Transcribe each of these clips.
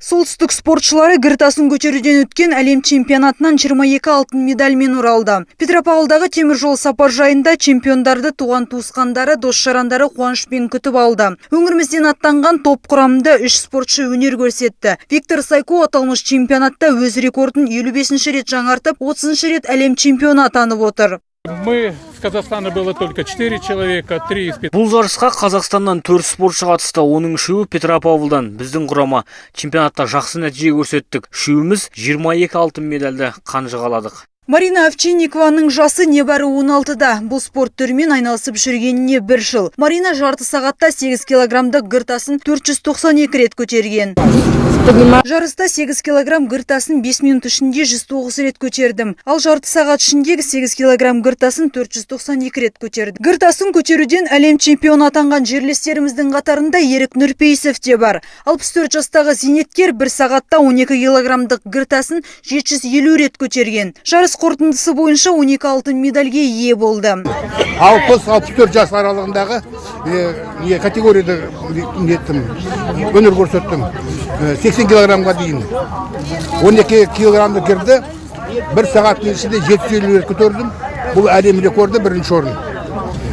Солтүстік спортшылары гіртасын көтеруден өткен әлем чемпионатынан 22 алтын медальмен оралды. Петропавлдағы темір жол сапаржайында чемпиондарды туған туысқандары, дос-жарандары қуанышпен күтіп алды. Өңірімізден аттанған топ құрамында 3 спортшы өнер көрсетті. Виктор Сайко аталмыш чемпионатта өз рекордын 55 рет жаңартып, 30 рет әлем чемпионы атанып отыр. Мы с Казахстана было только 4 человека, 3 из Петрограда. Бұл жарысқа Қазақстаннан 4 спортшы қатысты, оның 3-і Петропавлдан. Біздің құрама чемпионатта жақсы нәтиже көрсеттік. 3-іміз 22 алтын медальді қанжығаладық. Марина Овчинникованың жасы небәрі 16-да. Бұл спорт түрімен айналысып жүргеніне 1 жыл. Марина жарты сағатта 8 килограммдық гіртасын 492 рет көтерген. Жарыста 8 килограмм гіртасын 5 минут ішінде 109 рет көтердім. Ал жарты сағат ішіндегі 8 килограмм гіртасын 492 рет көтерді. Гіртасын көтеруден әлем чемпионы атанған жерлестеріміздің қатарында Ерік Нұрпейісов те бар. 64 жастағы зейнеткер 1 сағатта 12 килограммдық гіртасын 750 рет көтерген. Жарыс қорытындысы бойынша 12 алтын медальге ие болды. 60-64 жас аралығындағы категорияда өнер көрсеттім. 80 килограммға дейін. 12 килограммды кірді. 1 сағаттың ішінде 750 рет көтердім. Бұл әлем рекорды 1-ші орын.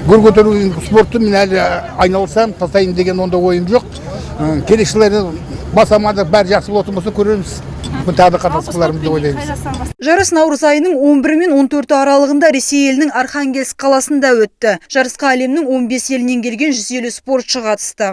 Гір көтеру спортты мен әлі айналысам, тастайын деген онда ойым жоқ. Келешілері басамады, бәрі жақсы болатын болса көреміз. Жарыс наурыз айының 11 мен 14 аралығында Ресей елінің Архангельск қаласында өтті. Жарысқа әлемнің 15 елінен келген 150 спортшы қатысты.